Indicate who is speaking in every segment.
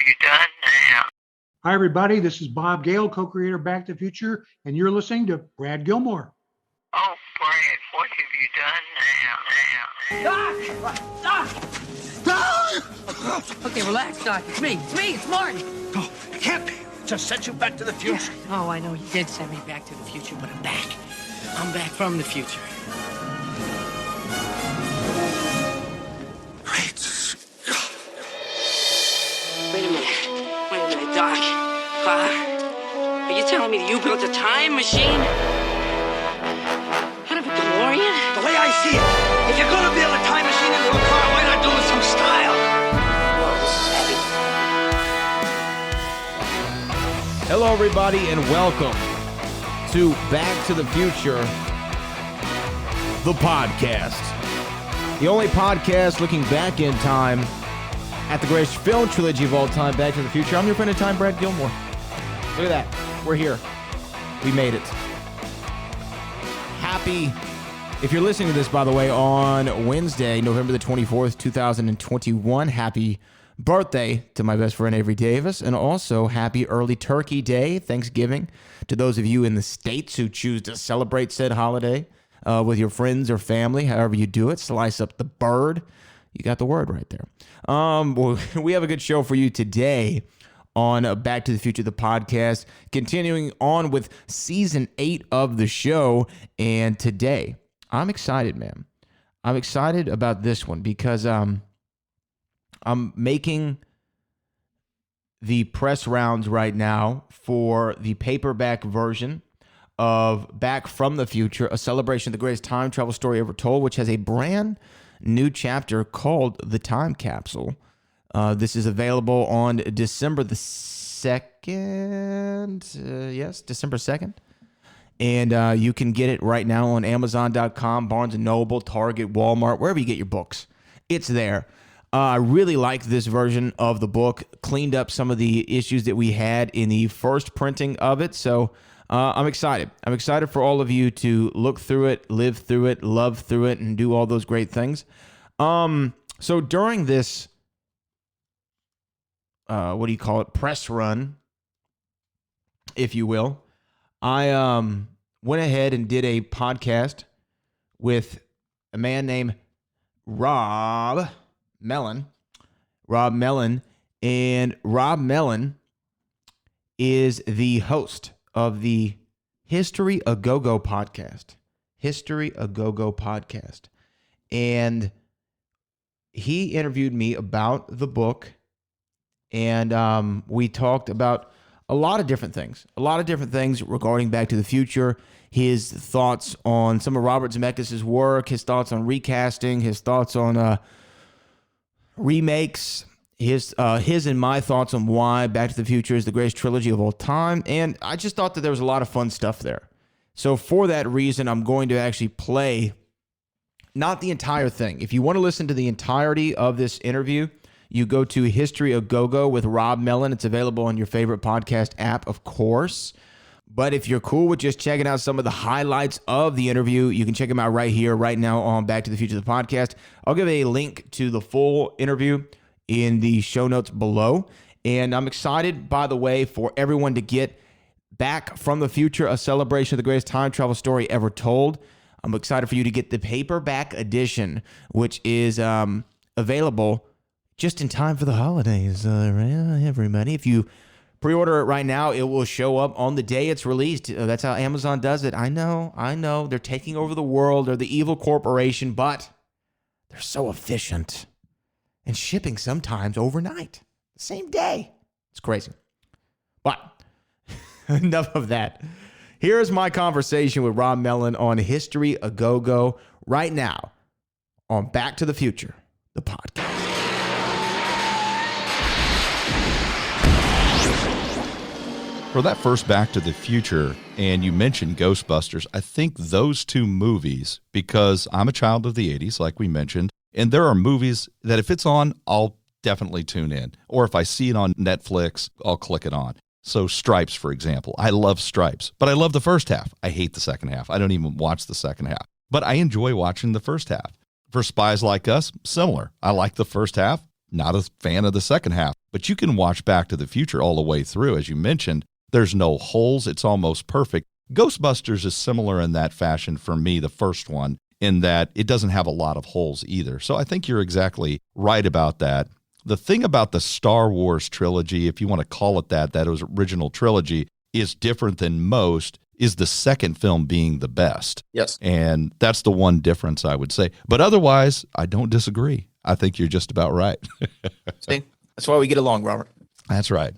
Speaker 1: you done now?
Speaker 2: Hi, everybody. This is Bob Gale, co-creator of Back to the Future, and you're listening to Brad Gilmore.
Speaker 1: Oh, Brad, what have you done now?
Speaker 3: Doc! Okay, relax, Doc. It's me. It's Martin.
Speaker 4: Oh, it can't be. Just sent you back to the future.
Speaker 3: Yeah. Oh, I know you did send me back to the future, but I'm back. I'm back from the future.
Speaker 4: Great Scott.
Speaker 3: Wait a minute, Doc. Are you telling me that you built a time machine? Out of a DeLorean?
Speaker 4: The way I see it, if you're gonna build a time machine into a car, why not do it with some style?
Speaker 3: Whoa, this is heavy.
Speaker 5: Hello, everybody, and welcome to Back to the Future, the podcast. The only podcast looking back in time at the greatest film trilogy of all time, Back to the Future. I'm your friend of time, Brad Gilmore. Look at that. We're here. We made it. Happy, if you're listening to this, by the way, on Wednesday, November the 24th, 2021, happy birthday to my best friend Avery Davis, and also happy early Turkey Day, Thanksgiving, to those of you in the States who choose to celebrate said holiday with your friends or family, however you do it. Slice up the bird. You got the word right there. Well, we have a good show for you today on Back to the Future, the podcast, continuing on with season 8 of the show. And today, I'm excited, man. I'm excited about this one because I'm making the press rounds right now for the paperback version of Back from the Future, a celebration of the greatest time travel story ever told, which has a brand new chapter called The Time Capsule. This is available on December the 2nd. Yes, December 2nd. And you can get it right now on Amazon.com, Barnes & Noble, Target, Walmart, wherever you get your books. It's there. I really like this version of the book, cleaned up some of the issues that we had in the first printing of it. So I'm excited. I'm excited for all of you to look through it, live through it, love through it, and do all those great things. So during this, press run, if you will, I went ahead and did a podcast with a man named Rob Mellon. And Rob Mellon is the host of the History A Go-Go podcast. And he interviewed me about the book, and we talked about a lot of different things regarding Back to the Future, his thoughts on some of Robert Zemeckis' work, his thoughts on recasting, his thoughts on remakes, his and my thoughts on why Back to the Future is the greatest trilogy of all time. And I just thought that there was a lot of fun stuff there. So for that reason, I'm going to actually play not the entire thing. If you want to listen to the entirety of this interview, you go to History A Go-Go with Rob Mellon. It's available on your favorite podcast app, of course. But if you're cool with just checking out some of the highlights of the interview, you can check them out right here, right now on Back to the Future, the podcast. I'll give a link to the full interview in the show notes below. And I'm excited, by the way, for everyone to get Back from the Future, a celebration of the greatest time travel story ever told. I'm excited for you to get the paperback edition, which is available just in time for the holidays, everybody. If you pre-order it right now, it will show up on the day it's released. That's how Amazon does it. I know. They're taking over the world. They're the evil corporation, but they're so efficient. And shipping sometimes overnight, the same day. It's crazy. But enough of that. Here's my conversation with Rob Mellon on History A Go-Go right now on Back to the Future, the podcast.
Speaker 6: For that first Back to the Future, and you mentioned Ghostbusters, I think those two movies, because I'm a child of the 80s, like we mentioned, and there are movies that if it's on, I'll definitely tune in. Or if I see it on Netflix, I'll click it on. So Stripes, for example. I love Stripes, but I love the first half. I hate the second half. I don't even watch the second half. But I enjoy watching the first half. For Spies Like Us, similar. I like the first half, not a fan of the second half. But you can watch Back to the Future all the way through. As you mentioned, there's no holes. It's almost perfect. Ghostbusters is similar in that fashion for me, the first one, in that it doesn't have a lot of holes either. So I think you're exactly right about that. The thing about the Star Wars trilogy, if you want to call it that original trilogy, is different than most, is the second film being the best.
Speaker 5: Yes.
Speaker 6: And that's the one difference I would say. But otherwise, I don't disagree. I think you're just about right.
Speaker 5: See, that's why we get along, Robert.
Speaker 6: That's right.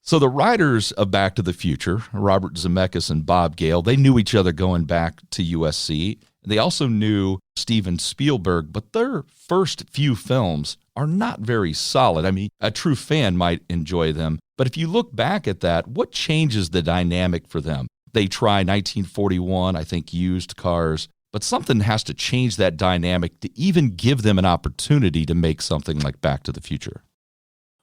Speaker 6: So the writers of Back to the Future, Robert Zemeckis and Bob Gale, they knew each other going back to USC. They also knew Steven Spielberg, but their first few films are not very solid. I mean, a true fan might enjoy them, but if you look back at that, what changes the dynamic for them? They try 1941, I think, Used Cars, but something has to change that dynamic to even give them an opportunity to make something like Back to the Future.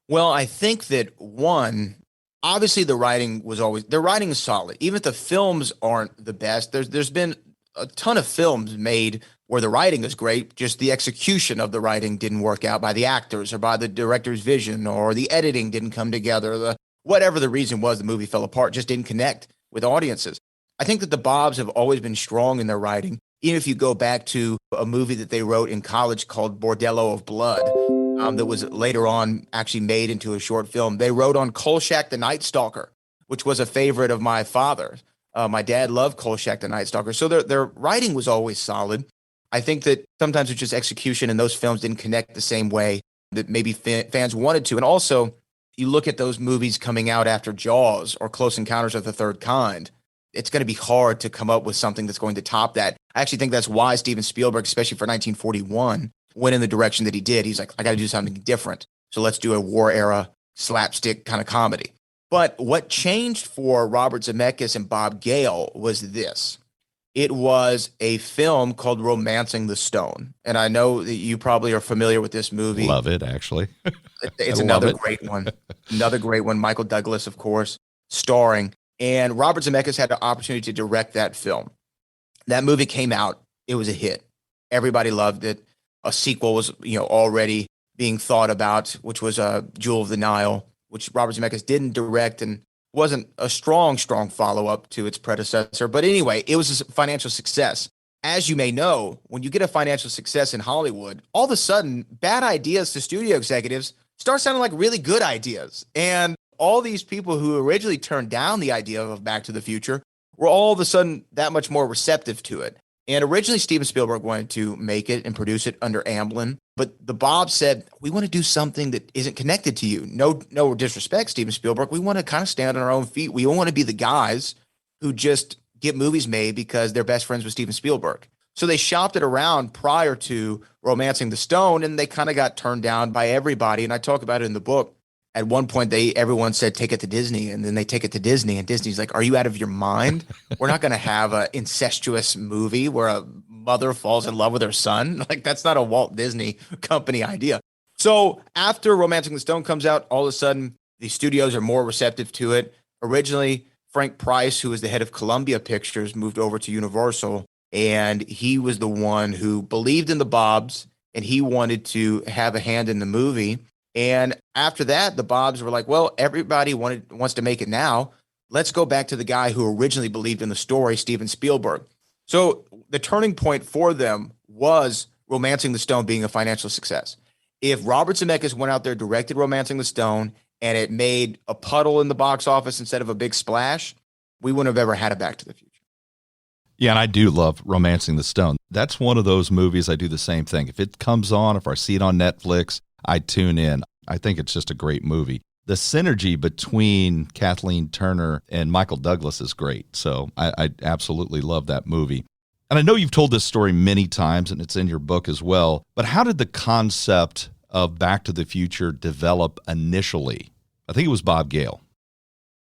Speaker 5: Well, I think that one, obviously the writing is solid. Even if the films aren't the best, there's been a ton of films made where the writing is great, just the execution of the writing didn't work out by the actors or by the director's vision, or the editing didn't come together. Whatever the reason was, the movie fell apart, just didn't connect with audiences. I think that the Bobs have always been strong in their writing. Even if you go back to a movie that they wrote in college called Bordello of Blood, that was later on actually made into a short film. They wrote on Kolchak the Night Stalker, which was a favorite of my father's. My dad loved Kolchak the Night Stalker. So their writing was always solid. I think that sometimes it's just execution, and those films didn't connect the same way that maybe fans wanted to. And also, you look at those movies coming out after Jaws or Close Encounters of the Third Kind, it's going to be hard to come up with something that's going to top that. I actually think that's why Steven Spielberg, especially for 1941, went in the direction that he did. He's like, I got to do something different. So let's do a war era slapstick kind of comedy. But what changed for Robert Zemeckis and Bob Gale was this. It was a film called Romancing the Stone. And I know that you probably are familiar with this movie.
Speaker 6: Love it, actually.
Speaker 5: It's another great one. Another great one. Michael Douglas, of course, starring. And Robert Zemeckis had the opportunity to direct that film. That movie came out. It was a hit. Everybody loved it. A sequel was, already being thought about, which was Jewel of the Nile, which Robert Zemeckis didn't direct and wasn't a strong follow-up to its predecessor. But anyway, it was a financial success. As you may know, when you get a financial success in Hollywood, all of a sudden, bad ideas to studio executives start sounding like really good ideas. And all these people who originally turned down the idea of Back to the Future were all of a sudden that much more receptive to it. And originally, Steven Spielberg wanted to make it and produce it under Amblin. But the Bob said, we want to do something that isn't connected to you. No disrespect, Steven Spielberg. We want to kind of stand on our own feet. We don't want to be the guys who just get movies made because they're best friends with Steven Spielberg. So they shopped it around prior to Romancing the Stone, and they kind of got turned down by everybody. And I talk about it in the book. At one point, everyone said, take it to Disney. And then they take it to Disney. And Disney's like, are you out of your mind? We're not going to have an incestuous movie where a mother falls in love with her son. Like, that's not a Walt Disney Company idea. So after Romancing the Stone comes out, all of a sudden, the studios are more receptive to it. Originally, Frank Price, who was the head of Columbia Pictures, moved over to Universal. And he was the one who believed in the Bobs, and he wanted to have a hand in the movie. And after that, the Bobs were like, well, everybody wants to make it now. Let's go back to the guy who originally believed in the story, Steven Spielberg. So the turning point for them was Romancing the Stone being a financial success. If Robert Zemeckis went out there, directed Romancing the Stone, and it made a puddle in the box office instead of a big splash, we wouldn't have ever had a Back to the Future.
Speaker 6: Yeah, and I do love Romancing the Stone. That's one of those movies I do the same thing. If it comes on, if I see it on Netflix, I tune in. I think it's just a great movie. The synergy between Kathleen Turner and Michael Douglas is great. So I absolutely love that movie. And I know you've told this story many times, and it's in your book as well, but how did the concept of Back to the Future develop initially? I think it was Bob Gale.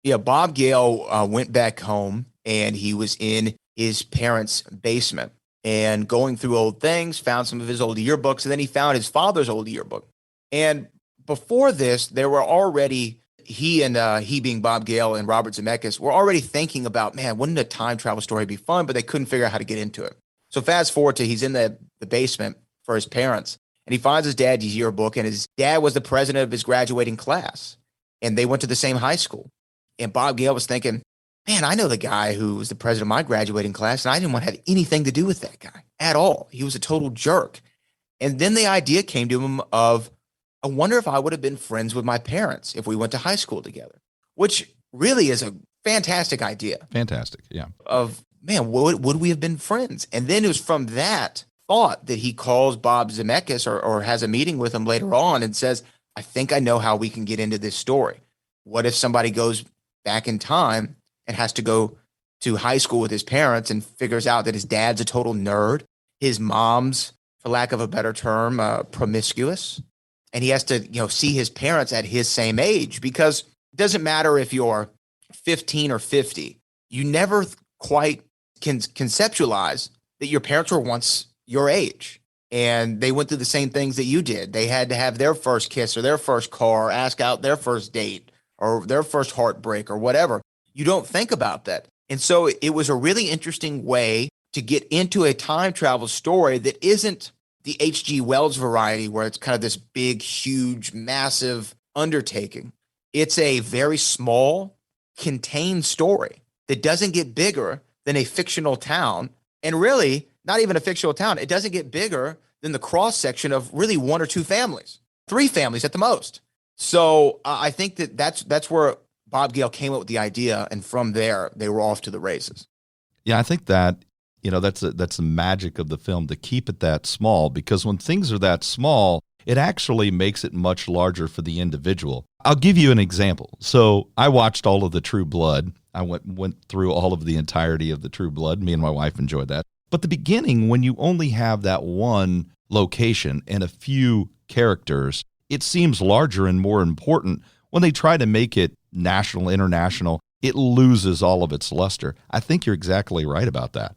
Speaker 5: Yeah, Bob Gale went back home, and he was in his parents' basement and going through old things, found some of his old yearbooks, and then he found his father's old yearbook. And before this, there were already, he being Bob Gale and Robert Zemeckis, were already thinking about, man, wouldn't a time travel story be fun? But they couldn't figure out how to get into it. So fast forward to he's in the basement for his parents,
Speaker 7: and he finds his dad's yearbook, and his dad was the president of his graduating class, and they went to the same high school. And Bob Gale was thinking, man, I know the guy who was the president of my graduating class, and I didn't want to have anything to do with that guy at all. He was a total jerk. And then the idea came to him of, I wonder if I would have been friends with my parents if we went to high school together, which really is a fantastic idea.
Speaker 6: Fantastic. Yeah.
Speaker 7: Of, man, would we have been friends? And then it was from that thought that he calls Bob Zemeckis or has a meeting with him later on and says, I think I know how we can get into this story. What if somebody goes back in time and has to go to high school with his parents and figures out that his dad's a total nerd, his mom's, for lack of a better term, promiscuous, and he has to, see his parents at his same age, because it doesn't matter if you're 15 or 50, you never quite can conceptualize that your parents were once your age and they went through the same things that you did. They had to have their first kiss or their first car, ask out their first date or their first heartbreak or whatever. You don't think about that. And so it was a really interesting way to get into a time travel story that isn't the H.G. Wells variety where it's kind of this big, huge, massive undertaking. It's a very small, contained story that doesn't get bigger than a fictional town. And really, not even a fictional town. It doesn't get bigger than the cross section of really one or two families, three families at the most. So I think that's where Bob Gale came up with the idea. And from there, they were off to the races.
Speaker 6: Yeah, I think that, that's the magic of the film, to keep it that small, because when things are that small, it actually makes it much larger for the individual. I'll give you an example. So I watched all of the True Blood. I went through all of the entirety of the True Blood. Me and my wife enjoyed that. But the beginning, when you only have that one location and a few characters, it seems larger and more important. When they try to make it national, international, it loses all of its luster. I think you're exactly right about that.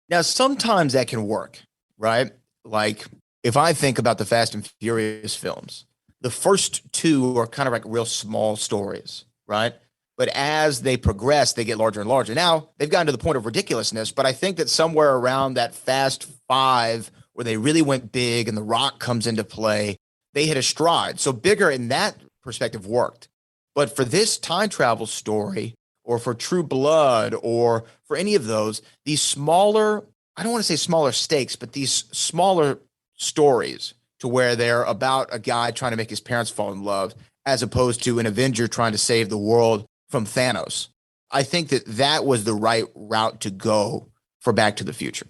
Speaker 7: Now, sometimes that can work, right? Like if I think about the Fast and Furious films, the first two are kind of like real small stories, right? But as they progress, they get larger and larger. Now, they've gotten to the point of ridiculousness, but I think that somewhere around that Fast 5, where they really went big and The Rock comes into play, they hit a stride. So bigger in that perspective worked. But for this time travel story, or for True Blood, or for any of those, these smaller, I don't want to say smaller stakes, but these smaller stories to where they're about a guy trying to make his parents fall in love, as opposed to an Avenger trying to save the world from Thanos. I think that was the right route to go for Back to the Future.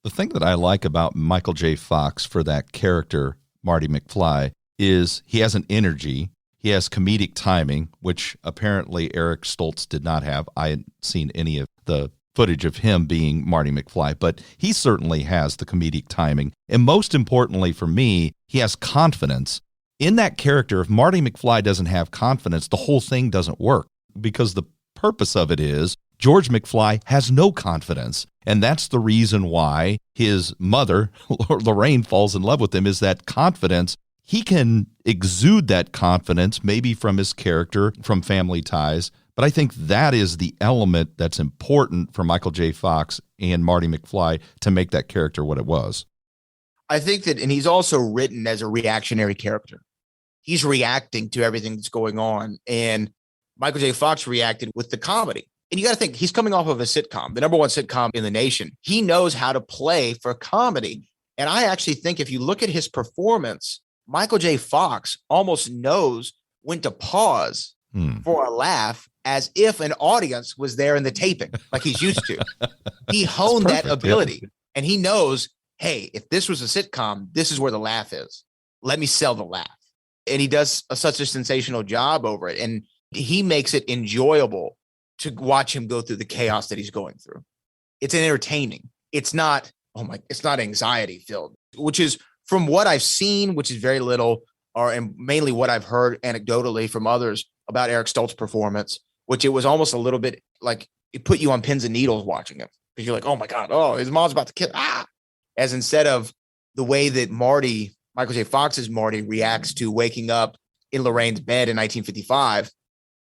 Speaker 6: The thing that I like about Michael J. Fox for that character, Marty McFly, is he has an energy. He has comedic timing, which apparently Eric Stoltz did not have. I hadn't seen any of the footage of him being Marty McFly, but he certainly has the comedic timing. And most importantly for me, he has confidence. In that character, if Marty McFly doesn't have confidence, the whole thing doesn't work, because the purpose of it is George McFly has no confidence. And that's the reason why his mother, Lorraine, falls in love with him, is that confidence. He can exude that confidence, maybe from his character, from Family Ties. But I think that is the element that's important for Michael J. Fox and Marty McFly to make that character what it was.
Speaker 7: I think that, and he's also written as a reactionary character. He's reacting to everything that's going on. And Michael J. Fox reacted with the comedy. And you got to think, he's coming off of a sitcom, the number one sitcom in the nation. He knows how to play for comedy. And I actually think if you look at his performance, Michael J. Fox almost knows when to pause for a laugh, as if an audience was there in the taping, like he's used to. He honed that ability, and he knows, hey, if this was a sitcom, this is where the laugh is. Let me sell the laugh. And he does such a sensational job over it. And he makes it enjoyable to watch him go through the chaos that he's going through. It's entertaining. It's not, it's not anxiety filled, which is, from what I've seen, which is very little, and mainly what I've heard anecdotally from others about Eric Stoltz's performance, which it was almost a little bit like it put you on pins and needles watching him, because you're like, oh my God, his mom's about to kill, as instead of the way that Michael J. Fox's Marty reacts to waking up in Lorraine's bed in 1955.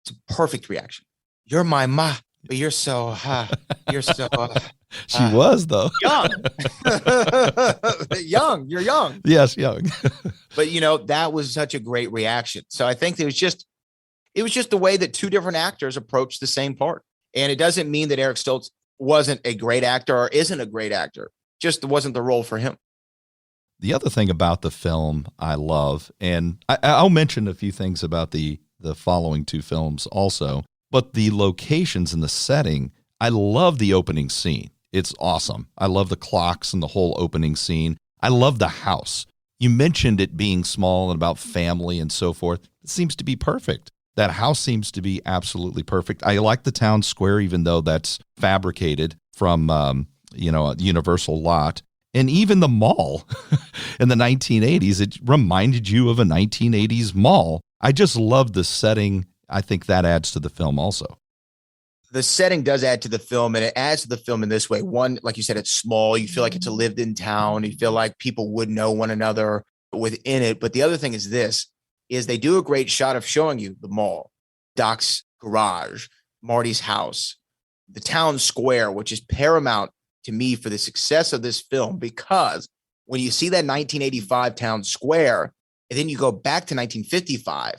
Speaker 7: It's a perfect reaction. You're my ma, but you're so,
Speaker 6: She was, though.
Speaker 7: Young. Young. You're young.
Speaker 6: Yes, young.
Speaker 7: But, that was such a great reaction. So I think it was just the way that two different actors approached the same part. And it doesn't mean that Eric Stoltz wasn't a great actor or isn't a great actor. Just wasn't the role for him.
Speaker 6: The other thing about the film I love, and I'll mention a few things about the following two films also, but the locations and the setting, I love the opening scene. It's awesome. I love the clocks and the whole opening scene. I love the house. You mentioned it being small and about family and so forth. It seems to be perfect. That house seems to be absolutely perfect. I like the town square, even though that's fabricated from, a Universal lot. And even the mall in the 1980s, it reminded you of a 1980s mall. I just love the setting. I think that adds to the film also.
Speaker 7: The setting does add to the film, and it adds to the film in this way. One, like you said, it's small. You feel like it's a lived-in town. You feel like people would know one another within it. But the other thing is they do a great shot of showing you the mall, Doc's garage, Marty's house, the town square, which is paramount to me for the success of this film, because when you see that 1985 town square, and then you go back to 1955,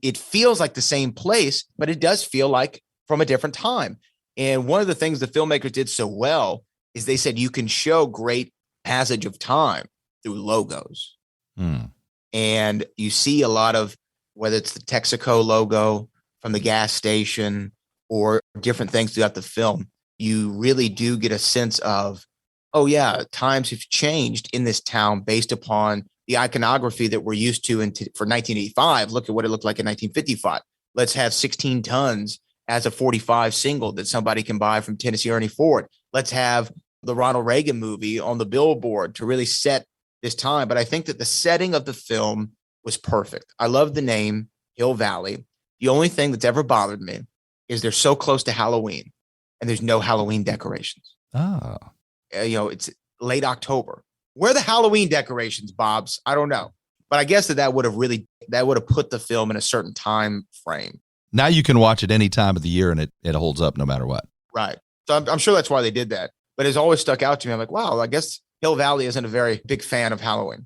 Speaker 7: it feels like the same place, but it does feel like from a different time. And one of the things the filmmakers did so well is they said you can show great passage of time through logos. And you see a lot of, whether it's the Texaco logo from the gas station or different things throughout the film, you really do get a sense of, oh yeah, times have changed in this town based upon the iconography that we're used to for 1985. Look at what it looked like in 1955. Let's have 16 tons as a 45 single that somebody can buy from Tennessee Ernie Ford. Let's have the Ronald Reagan movie on the billboard to really set this time. But I think that the setting of the film was perfect. I love the name Hill Valley. The only thing that's ever bothered me is they're so close to Halloween and there's no Halloween decorations.
Speaker 6: Oh.
Speaker 7: It's late October. Where are the Halloween decorations, Bob's? I don't know. But I guess that would have put the film in a certain time frame.
Speaker 6: Now you can watch it any time of the year and it holds up no matter what.
Speaker 7: Right. So I'm sure that's why they did that. But it's always stuck out to me. I'm like, wow, I guess Hill Valley isn't a very big fan of Halloween.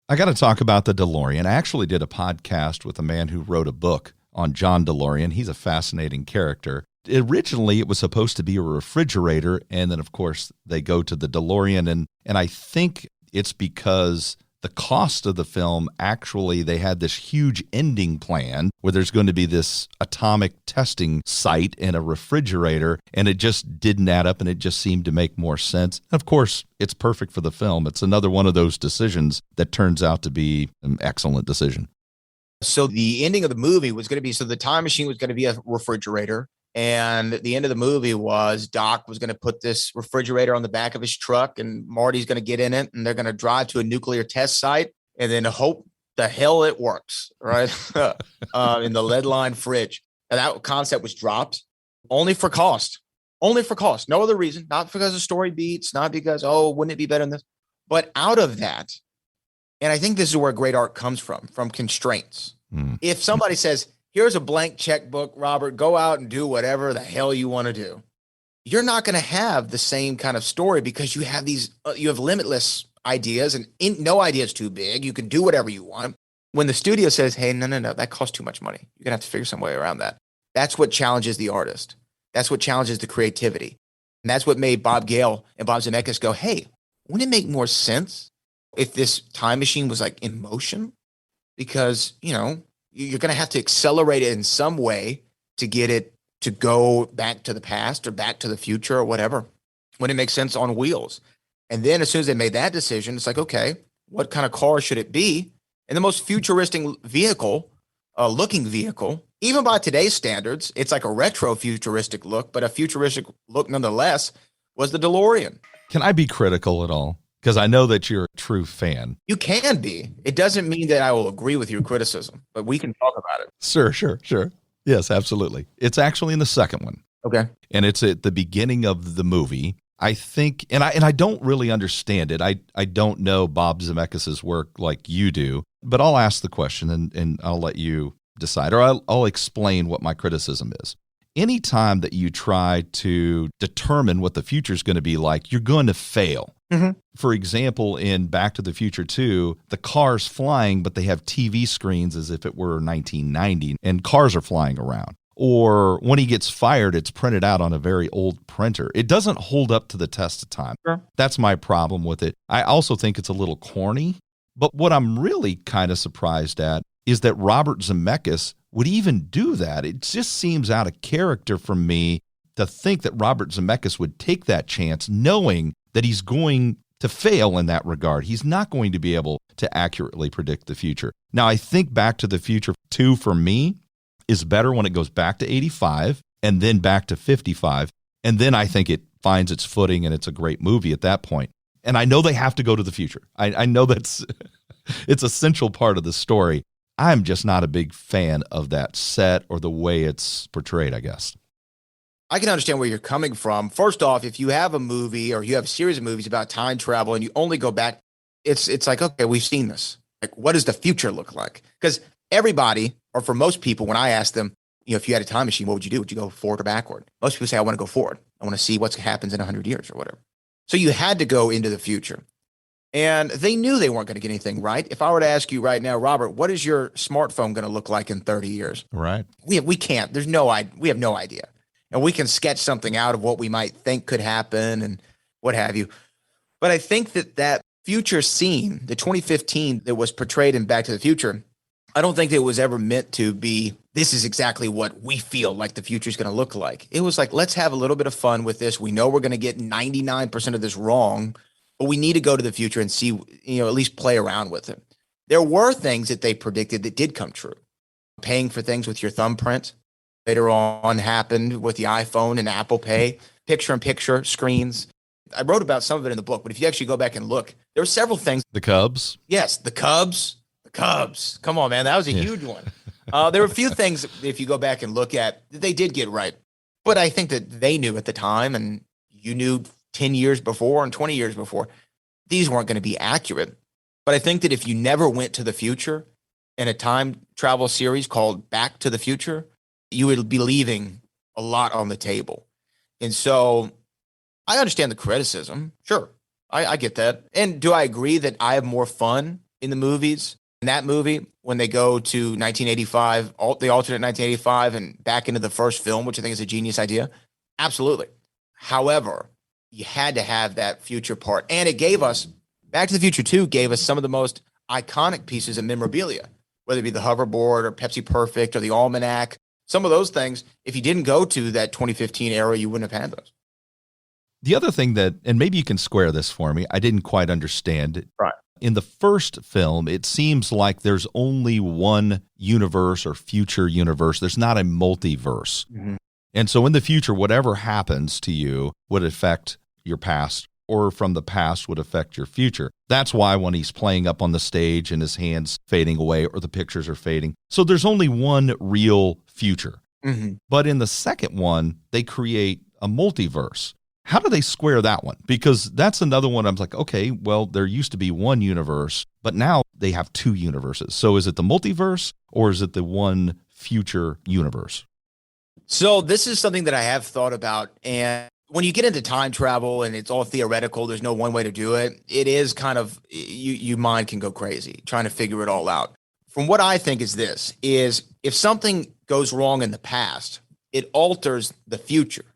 Speaker 6: I got to talk about the DeLorean. I actually did a podcast with a man who wrote a book on John DeLorean. He's a fascinating character. Originally, it was supposed to be a refrigerator, and then, of course, they go to the DeLorean, and I think it's because the cost of the film, actually, they had this huge ending plan where there's going to be this atomic testing site in a refrigerator, and it just didn't add up, and it just seemed to make more sense. Of course, it's perfect for the film. It's another one of those decisions that turns out to be an excellent decision.
Speaker 7: So the ending of the movie was going to be, so the time machine was going to be a refrigerator. And the end of the movie was Doc was going to put this refrigerator on the back of his truck and Marty's going to get in it and they're going to drive to a nuclear test site and then hope the hell it works, right? In the lead line fridge. And that concept was dropped only for cost. No other reason, not because of story beats, not because, wouldn't it be better than this? But out of that, and I think this is where great art comes from constraints. If somebody says, here's a blank checkbook, Robert, go out and do whatever the hell you want to do, you're not going to have the same kind of story because you have you have limitless ideas and no idea is too big. You can do whatever you want. When the studio says, hey, no, that costs too much money. You're going to have to figure some way around that. That's what challenges the artist. That's what challenges the creativity. And that's what made Bob Gale and Bob Zemeckis go, hey, wouldn't it make more sense if this time machine was like in motion? Because, you're going to have to accelerate it in some way to get it to go back to the past or back to the future or whatever, when it makes sense on wheels. And then as soon as they made that decision, it's like, okay, what kind of car should it be? And the most futuristic looking vehicle, even by today's standards, it's like a retro futuristic look, but a futuristic look nonetheless, was the DeLorean.
Speaker 6: Can I be critical at all? Because I know that you're a true fan.
Speaker 7: You can be. It doesn't mean that I will agree with your criticism, but we can talk about it.
Speaker 6: Sure. Yes, absolutely. It's actually in the second one.
Speaker 7: Okay.
Speaker 6: And it's at the beginning of the movie. I think, and I don't really understand it. I don't know Bob Zemeckis' work like you do, but I'll ask the question and I'll let you decide, or I'll explain what my criticism is. anytime that you try to determine what the future is going to be like, you're going to fail. For example, in Back to the Future 2, the car's flying, but they have TV screens as if it were 1990, and cars are flying around. Or when he gets fired, it's printed out on a very old printer. It doesn't hold up to the test of time.
Speaker 7: Sure.
Speaker 6: That's my problem with it. I also think it's a little corny. But what I'm really kind of surprised at is that Robert Zemeckis would even do that. It just seems out of character for me to think that Robert Zemeckis would take that chance knowing that he's going to fail in that regard. He's not going to be able to accurately predict the future. Now, I think Back to the Future 2 for me is better when it goes back to 85 and then back to 55. And then I think it finds its footing and it's a great movie at that point. And I know they have to go to the future. I know that's it's a central part of the story. I'm just not a big fan of that set or the way it's portrayed, I guess.
Speaker 7: I can understand where you're coming from. First off, if you have a movie or you have a series of movies about time travel and you only go back, it's like, okay, we've seen this. Like, what does the future look like? Because everybody, or for most people, when I ask them, if you had a time machine, what would you do? Would you go forward or backward? Most people say, I want to go forward. I want to see what happens in 100 years or whatever. So you had to go into the future. And they knew they weren't going to get anything right. If I were to ask you right now, Robert, what is your smartphone going to look like in 30 years?
Speaker 6: Right.
Speaker 7: We can't. We have no idea. And we can sketch something out of what we might think could happen and what have you. But I think that future scene, the 2015 that was portrayed in Back to the Future, I don't think that it was ever meant to be, this is exactly what we feel like the future is going to look like. It was like, let's have a little bit of fun with this. We know we're going to get 99% of this wrong, but we need to go to the future and see, at least play around with it. There were things that they predicted that did come true. Paying for things with your thumbprint later on happened with the iPhone and Apple Pay, picture-in-picture screens. I wrote about some of it in the book, but if you actually go back and look, there were several things.
Speaker 6: The Cubs?
Speaker 7: Yes, the Cubs. The Cubs. Come on, man. That was a huge one. There were a few things, if you go back and look at, that they did get right. But I think that they knew at the time, and you knew 10 years before and 20 years before, these weren't going to be accurate. But I think that if you never went to the future in a time travel series called Back to the Future, you would be leaving a lot on the table. And so I understand the criticism. Sure. I get that. And do I agree that I have more fun in the movies, in that movie, when they go to 1985, the alternate 1985 and back into the first film, which I think is a genius idea? Absolutely. However, you had to have that future part. And it gave us, Back to the Future 2 gave us some of the most iconic pieces of memorabilia, whether it be the hoverboard or Pepsi Perfect or the almanac. Some of those things, if you didn't go to that 2015 era, you wouldn't have had those.
Speaker 6: The other thing that, and maybe you can square this for me, I didn't quite understand it.
Speaker 7: Right.
Speaker 6: In the first film, it seems like there's only one universe or future universe. There's not a multiverse.
Speaker 7: Mm-hmm.
Speaker 6: And so in the future, whatever happens to you would affect your past, or from the past would affect your future. That's why when he's playing up on the stage and his hands fading away or the pictures are fading. So there's only one real future.
Speaker 7: Mm-hmm.
Speaker 6: But in the second one, they create a multiverse. How do they square that one? Because that's another one I'm like, okay, well, there used to be one universe, but now they have two universes. So is it the multiverse or is it the one future universe?
Speaker 7: So this is something that I have thought about. And when you get into time travel and it's all theoretical, there's no one way to do it. It is kind of, your mind can go crazy trying to figure it all out. From what I think is this, is if something goes wrong in the past, it alters the future.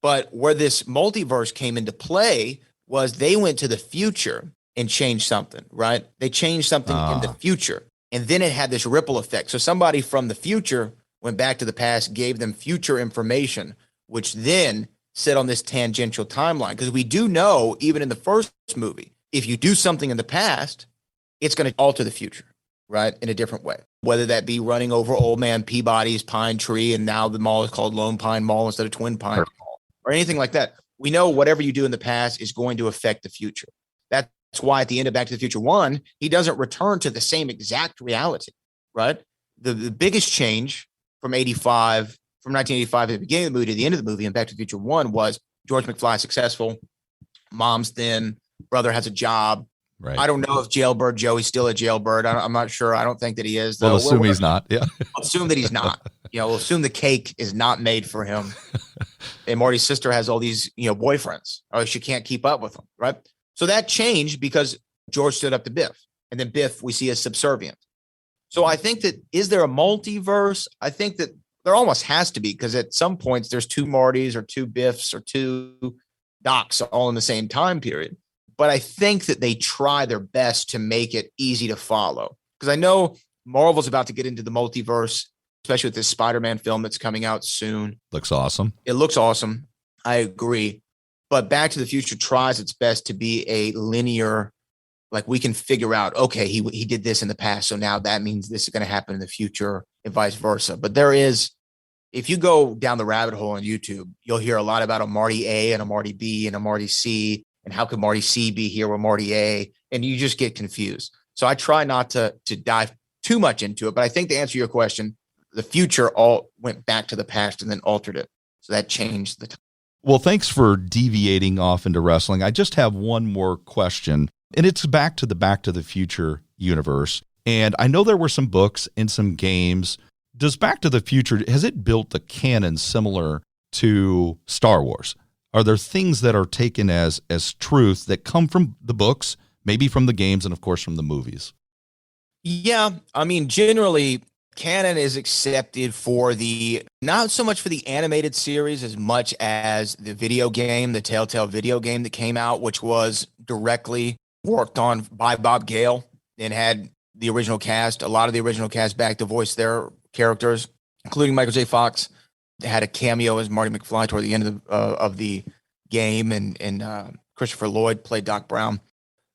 Speaker 7: But where this multiverse came into play was they went to the future and changed something, right? They changed something in the future. And then it had this ripple effect. So somebody from the future went back to the past, gave them future information, which then set on this tangential timeline. Because we do know, even in the first movie, if you do something in the past, it's going to alter the future, right? In a different way. Whether that be running over old man Peabody's pine tree, and now the mall is called Lone Pine Mall instead of Twin Pine Mall, or anything like that. We know whatever you do in the past is going to affect the future. That's why at the end of Back to the Future 1, he doesn't return to the same exact reality, right? The biggest change from 1985 at the beginning of the movie to the end of the movie in Back to the Future 1 was George McFly successful, mom's thin, brother has a job.
Speaker 6: Right.
Speaker 7: I don't know if Jailbird Joey's still a jailbird. I'm not sure. I don't think that he is.
Speaker 6: We'll assume he's not. Yeah.
Speaker 7: Assume that he's not. We'll assume the cake is not made for him. And Marty's sister has all these, boyfriends, or she can't keep up with them, right? So that changed because George stood up to Biff. And then Biff, we see as subservient. So I think that, is there a multiverse? I think that there almost has to be, because at some points there's two Martys or two Biffs or two Docs all in the same time period. But I think that they try their best to make it easy to follow. Because I know Marvel's about to get into the multiverse, especially with this Spider-Man film that's coming out soon.
Speaker 6: Looks awesome.
Speaker 7: It looks awesome. I agree. But Back to the Future tries its best to be a linear, like we can figure out, okay, he did this in the past, so now that means this is going to happen in the future and vice versa. But there is, if you go down the rabbit hole on YouTube, you'll hear a lot about a Marty A and a Marty B and a Marty C, and how could Marty C be here with Marty A? And you just get confused. So I try not to dive too much into it, but I think to answer your question, the future all went back to the past and then altered it. So that changed the time.
Speaker 6: Well, thanks for deviating off into wrestling. I just have one more question, and it's back to the Future universe. And I know there were some books and some games. Does Back to the Future, has it built the canon similar to Star Wars? Are there things that are taken as truth that come from the books, maybe from the games, and of course from the movies?
Speaker 7: Yeah, I mean, generally, canon is accepted for not so much for the animated series as much as the video game, the Telltale video game that came out, which was directly worked on by Bob Gale and had the original cast, a lot of the original cast back to voice their characters, including Michael J. Fox. They had a cameo as Marty McFly toward the end of the game, and Christopher Lloyd played Doc Brown.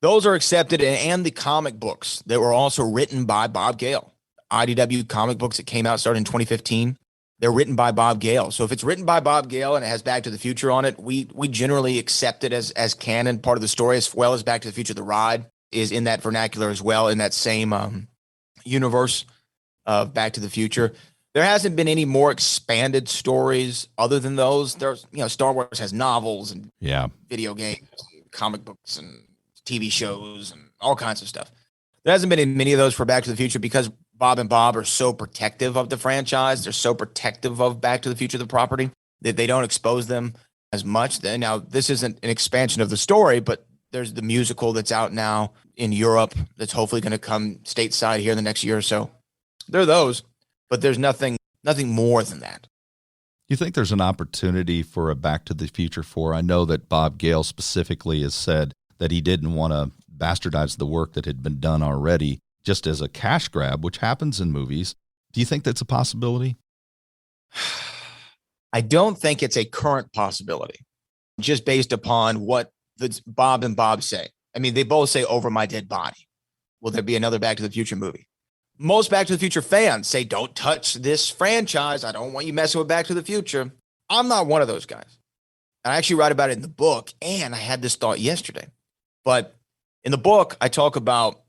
Speaker 7: Those are accepted, and the comic books that were also written by Bob Gale. IDW comic books that came out, started in 2015. They're written by Bob Gale. So if it's written by Bob Gale and it has Back to the Future on it, we generally accept it as canon, part of the story, as well as Back to the Future, the ride is in that vernacular as well, in that same universe of Back to the Future. There hasn't been any more expanded stories other than those. There's, Star Wars has novels and video games, and comic books and TV shows and all kinds of stuff. There hasn't been many of those for Back to the Future because Bob and Bob are so protective of the franchise. They're so protective of Back to the Future, the property, that they don't expose them as much. Now, this isn't an expansion of the story, but there's the musical that's out now in Europe that's hopefully going to come stateside here in the next year or so. There are those, but there's nothing more than that.
Speaker 6: You think there's an opportunity for a Back to the Future 4? I know that Bob Gale specifically has said that he didn't want to bastardize the work that had been done already just as a cash grab, which happens in movies. Do you think that's a possibility?
Speaker 7: I don't think it's a current possibility, just based upon what the Bob and Bob say. I mean, they both say over my dead body. Will there be another Back to the Future movie? Most Back to the Future fans say, don't touch this franchise. I don't want you messing with Back to the Future. I'm not one of those guys. I actually write about it in the book, and I had this thought yesterday. But in the book, I talk about,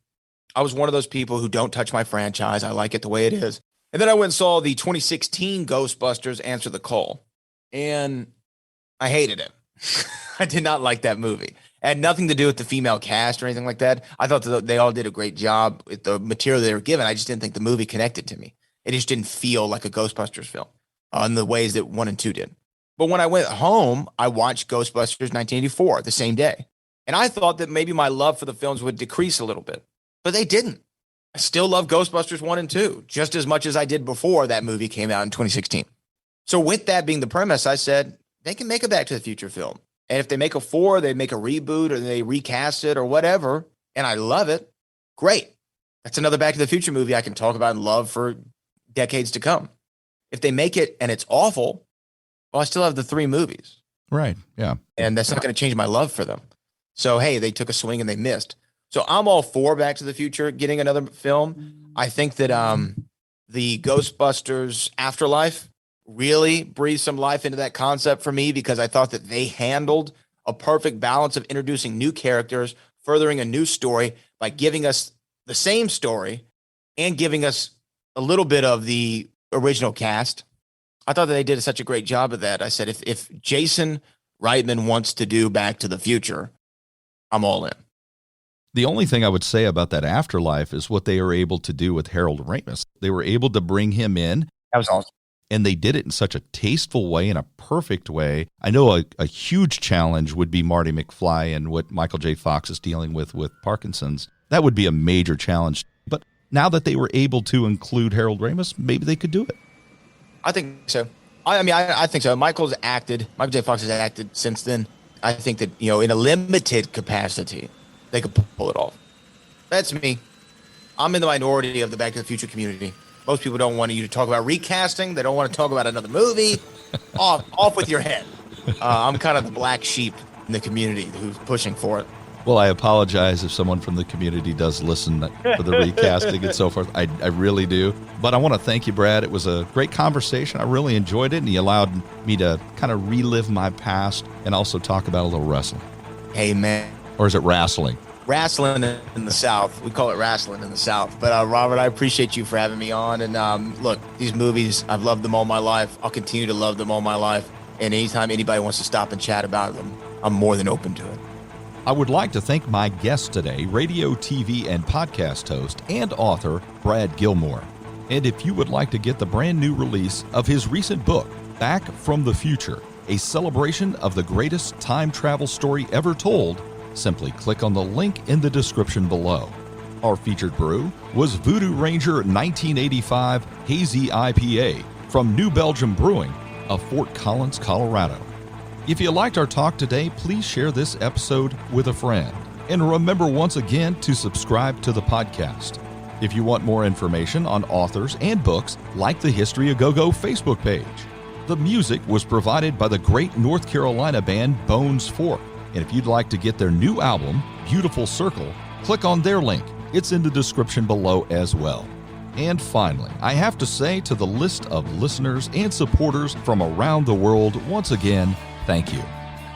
Speaker 7: I was one of those people who don't touch my franchise. I like it the way it is. And then I went and saw the 2016 Ghostbusters Answer the Call, and I hated it. I did not like that movie. It had nothing to do with the female cast or anything like that. I thought that they all did a great job with the material they were given. I just didn't think the movie connected to me. It just didn't feel like a Ghostbusters film in the ways that 1 and 2 did. But when I went home, I watched Ghostbusters 1984 the same day. And I thought that maybe my love for the films would decrease a little bit, but they didn't. I still love Ghostbusters 1 and 2 just as much as I did before that movie came out in 2016. So with that being the premise, I said, they can make a Back to the Future film. And if they make a 4, they make a reboot or they recast it or whatever, and I love it, great. That's another Back to the Future movie I can talk about and love for decades to come. If they make it and it's awful, well, I still have the 3 movies.
Speaker 6: Right, yeah.
Speaker 7: And that's not going to change my love for them. So, hey, they took a swing and they missed. So I'm all for Back to the Future getting another film. I think that the Ghostbusters Afterlife really breathed some life into that concept for me, because I thought that they handled a perfect balance of introducing new characters, furthering a new story by giving us the same story and giving us a little bit of the original cast. I thought that they did such a great job of that. I said, if Jason Reitman wants to do Back to the Future, I'm all in.
Speaker 6: The only thing I would say about that Afterlife is what they were able to do with Harold Ramis. They were able to bring him in.
Speaker 7: That was awesome.
Speaker 6: And they did it in such a tasteful way, in a perfect way. I know a huge challenge would be Marty McFly and what Michael J. Fox is dealing with Parkinson's. That would be a major challenge. But now that they were able to include Harold Ramis, maybe they could do it.
Speaker 7: I think so. I think so. Michael J. Fox has acted since then. I think that, in a limited capacity, they could pull it off. That's me. I'm in the minority of the Back to the Future community. Most people don't want you to talk about recasting. They don't want to talk about another movie. Off with your head. I'm kind of the black sheep in the community who's pushing for it.
Speaker 6: Well, I apologize if someone from the community does listen for the recasting and so forth. I really do. But I want to thank you, Brad. It was a great conversation. I really enjoyed it, and you allowed me to kind of relive my past and also talk about a little wrestling.
Speaker 7: Hey, man.
Speaker 6: Or is it wrestling?
Speaker 7: Wrestling in the South. We call it wrestling in the South. But Robert, I appreciate you for having me on. And look, these movies, I've loved them all my life. I'll continue to love them all my life. And anytime anybody wants to stop and chat about them, I'm more than open to it.
Speaker 6: I would like to thank my guest today, radio, TV, and podcast host and author Brad Gilmore. And if you would like to get the brand new release of his recent book, Back from the Future, a celebration of the greatest time travel story ever told, simply click on the link in the description below. Our featured brew was Voodoo Ranger 1985 Hazy IPA from New Belgium Brewing of Fort Collins, Colorado. If you liked our talk today, please share this episode with a friend. And remember once again to subscribe to the podcast. If you want more information on authors and books, like the History of Go-Go Facebook page. The music was provided by the great North Carolina band Bones Fork. And if you'd like to get their new album, Beautiful Circle, click on their link. It's in the description below as well. And finally, I have to say to the list of listeners and supporters from around the world, once again, thank you.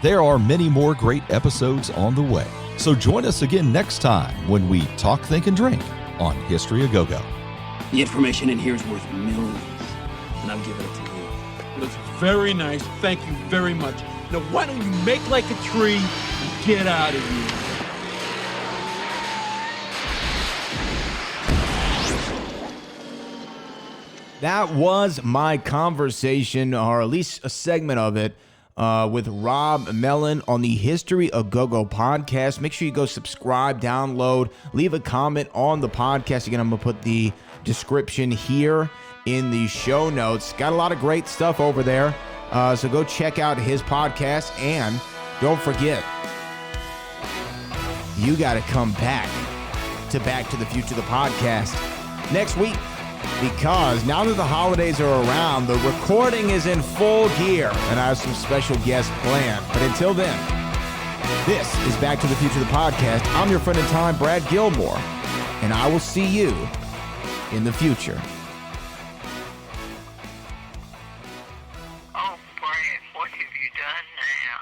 Speaker 6: There are many more great episodes on the way. So join us again next time when we talk, think, and drink on History of Go-Go.
Speaker 3: The information in here is worth millions, and I'm giving it to you.
Speaker 8: That's very nice. Thank you very much. Now, why don't you make like a tree and get out of here?
Speaker 5: That was my conversation, or at least a segment of it, with Rob Mellon on the History of Go-Go podcast. Make sure you go subscribe, download, leave a comment on the podcast. Again, I'm going to put the description here in the show notes. Got a lot of great stuff over there. So go check out his podcast. And don't forget, you got to come back to the Future, the podcast next week. Because now that the holidays are around, the recording is in full gear, and I have some special guests planned. But until then, this is Back to the Future, the podcast. I'm your friend in time, Brad Gilmore, and I will see you in the future.
Speaker 1: Oh, Brad, what have you done now?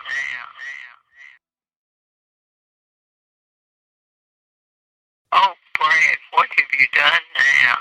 Speaker 1: Oh, Brad, what have you done now?